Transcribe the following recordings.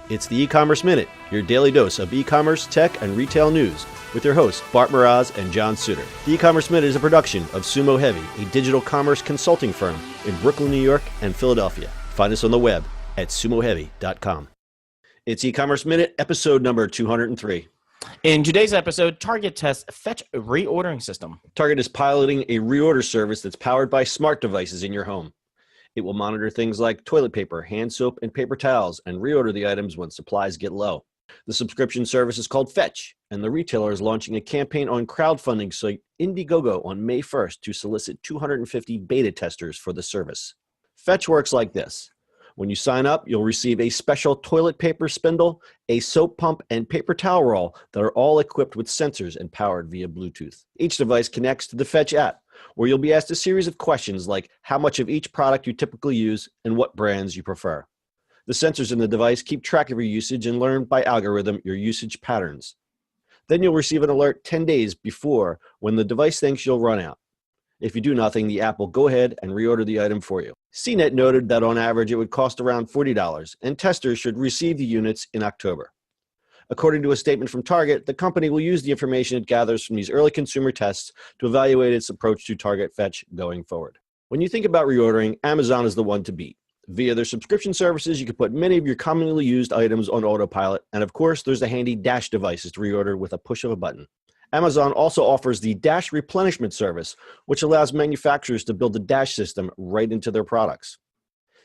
It's the E-Commerce Minute, your daily dose of e-commerce, tech, and retail news with your hosts, Bart Mraz and John Suter. The E-Commerce Minute is a production of Sumo Heavy, a digital commerce consulting firm in Brooklyn, New York, and Philadelphia. Find us on the web at sumoheavy.com. It's E-Commerce Minute, episode number 203. In today's episode, Target tests Fetch reordering system. Target is piloting a reorder service that's powered by smart devices in your home. It will monitor things like toilet paper, hand soap, and paper towels, and reorder the items when supplies get low. The subscription service is called Fetch, and the retailer is launching a campaign on crowdfunding site Indiegogo on May 1st to solicit 250 beta testers for the service. Fetch works like this. When you sign up, you'll receive a special toilet paper spindle, a soap pump, and paper towel roll that are all equipped with sensors and powered via Bluetooth. Each device connects to the Fetch app, where you'll be asked a series of questions like how much of each product you typically use and what brands you prefer. The sensors in the device keep track of your usage and learn by algorithm your usage patterns. Then you'll receive an alert 10 days before when the device thinks you'll run out. If you do nothing, the app will go ahead and reorder the item for you. CNET noted that on average it would cost around $40, and testers should receive the units in October. According to a statement from Target, the company will use the information it gathers from these early consumer tests to evaluate its approach to Target Fetch going forward. When you think about reordering, Amazon is the one to beat. Via their subscription services, you can put many of your commonly used items on autopilot, and of course, there's the handy Dash devices to reorder with a push of a button. Amazon also offers the Dash replenishment service, which allows manufacturers to build the Dash system right into their products.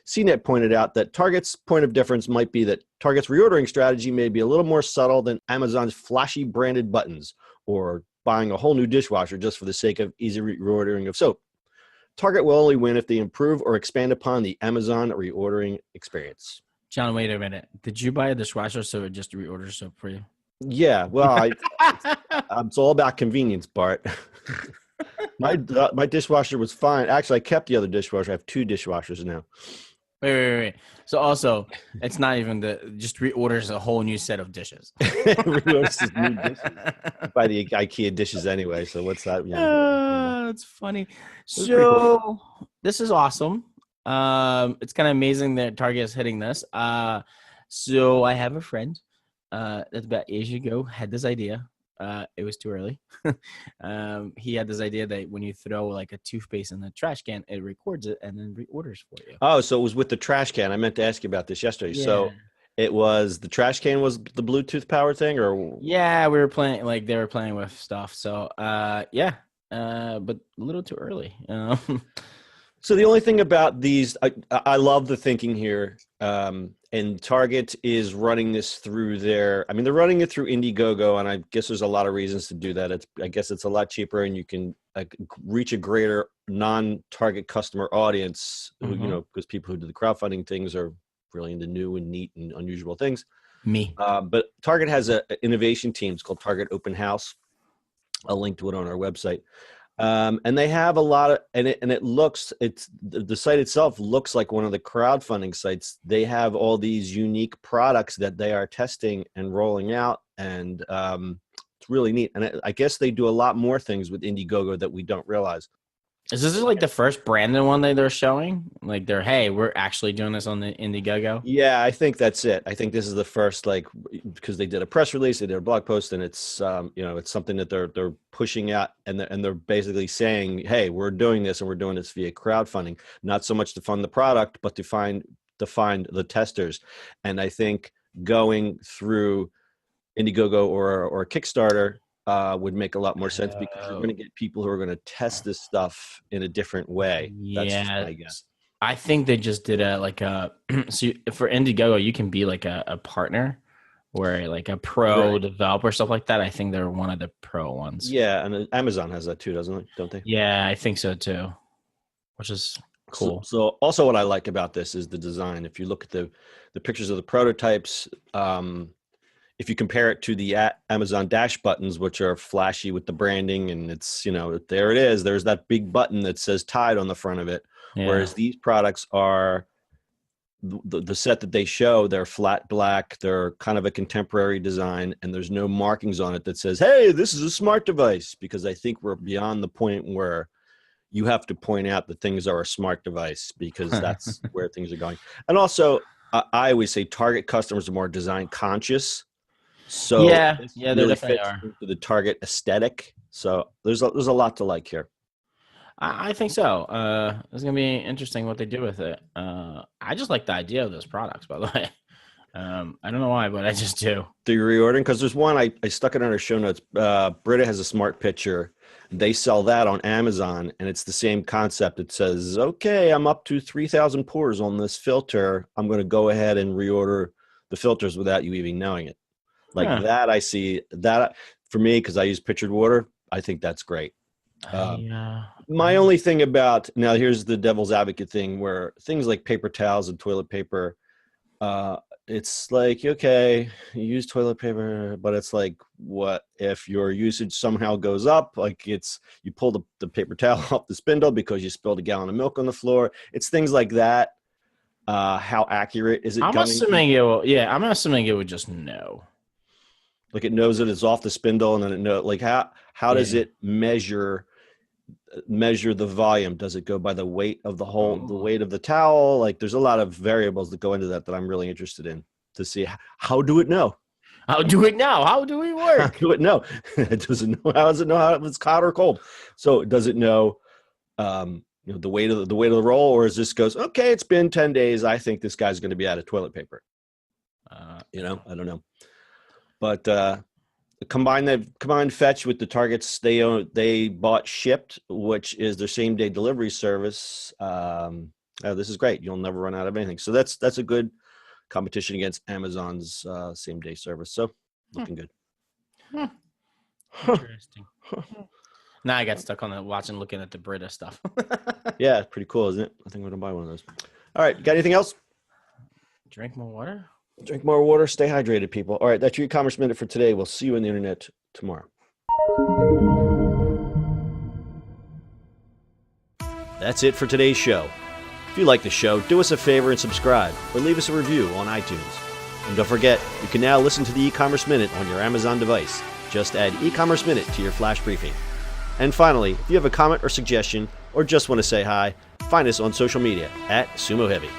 CNET pointed out that Target's point of difference might be that Target's reordering strategy may be a little more subtle than Amazon's flashy branded buttons or buying a whole new dishwasher just for the sake of easy reordering of soap. Target will only win if they improve or expand upon the Amazon reordering experience. John, wait a minute. Did you buy a dishwasher so it just reorders soap for you? Yeah, well, it's all about convenience, Bart. My dishwasher was fine. Actually, I kept the other dishwasher. I have two dishwashers now. Wait. So also, it's not even just reorders a whole new set of dishes. Reorders new dishes. Buy the IKEA dishes anyway. So what's that? Yeah. That's funny. Pretty So cool. this is awesome. It's kind of amazing that Target is hitting this. So I have a friend that's about age ago had this idea. It was too early. He had this idea that when you throw like a toothpaste in the trash can, it records it and then reorders for you. Oh, so it was with the trash can. I meant to ask you about this yesterday. Yeah. So it was the trash can was the Bluetooth powered thing, or Yeah, we were playing, like they were playing with stuff. So but a little too early. So the only thing about these, I love the thinking here, and Target is running this through they're running it through Indiegogo, and I guess there's a lot of reasons to do that. I guess it's a lot cheaper, and you can reach a greater non-Target customer audience, who, because people who do the crowdfunding things are really into new and neat and unusual things. Me. But Target has an innovation team. It's called Target Open House. I'll link to it on our website. And they have a lot of, the site itself looks like one of the crowdfunding sites. They have all these unique products that they are testing and rolling out, and it's really neat. And I guess they do a lot more things with Indiegogo that we don't realize. Is this like the first branded one that they're showing? Like we're actually doing this on the Indiegogo? Yeah, I think that's it. I think this is the first, because they did a press release, they did a blog post, and it's it's something that they're pushing out, and they're basically saying, hey, we're doing this, and we're doing this via crowdfunding, not so much to fund the product, but to find the testers. And I think going through Indiegogo or Kickstarter would make a lot more sense, because you're going to get people who are going to test this stuff in a different way. That's just my guess. I think they just did so for Indiegogo, you can be like a partner, where like a pro developer, stuff like that. I think they're one of the pro ones. Yeah, and Amazon has that too, don't they? Yeah, I think so too, which is cool. So also what I like about this is the design. If you look at the pictures of the prototypes, if you compare it to the Amazon Dash buttons, which are flashy with the branding, and it's, there it is. There's that big button that says Tide on the front of it. Yeah. Whereas these products are the set that they show, they're flat black. They're kind of a contemporary design, and there's no markings on it that says, hey, this is a smart device, because I think we're beyond the point where you have to point out that things are a smart device, because that's where things are going. And also, I always say Target customers are more design conscious. So Yeah, this yeah, they really definitely fits are. into the Target aesthetic. So there's a lot to like here. I think so. It's gonna be interesting what they do with it. I just like the idea of those products, by the way. I don't know why, but I just do. The reordering, because there's one I stuck it on our show notes. Brita has a smart pitcher. They sell that on Amazon, and it's the same concept. It says, "Okay, I'm up to 3,000 pours on this filter. I'm going to go ahead and reorder the filters without you even knowing it." Like Huh. that, I see that for me because I use pitchered water. I think that's great. My only thing about now, here's the devil's advocate thing, where things like paper towels and toilet paper, uh, it's like, okay, you use toilet paper, but it's like, what if your usage somehow goes up? Like you pull the paper towel off the spindle because you spilled a gallon of milk on the floor. It's things like that. How accurate is it I'm going? assuming it will. Yeah, I'm assuming it would just know. Like it knows that it's off the spindle, and then it know like how does Yeah. it measure the volume? Does it go by the weight of the weight of the towel? Like there's a lot of variables that go into that I'm really interested in to see how do it know? How do it now? How do we How work? do it know? It doesn't know. How does it know how it's hot or cold? So does it know the weight of the roll, or is this goes, okay, it's been 10 days. I think this guy's going to be out of toilet paper. I don't know. But combined fetch with the Targets they bought shipped, which is their same day delivery service. This is great. You'll never run out of anything. So that's a good competition against Amazon's same day service. So looking good. Interesting. Now I got stuck on looking at the Brita stuff. Yeah, it's pretty cool, isn't it? I think I'm gonna buy one of those. All right, got anything else? Drink more water. Drink more water. Stay hydrated, people. All right, that's your e-commerce minute for today. We'll see you on the internet tomorrow. That's it for today's show. If you like the show, do us a favor and subscribe, or leave us a review on iTunes. And don't forget, you can now listen to the e-commerce minute on your Amazon device. Just add e-commerce minute to your flash briefing. And finally, if you have a comment or suggestion, or just want to say hi, find us on social media @SumoHeavy.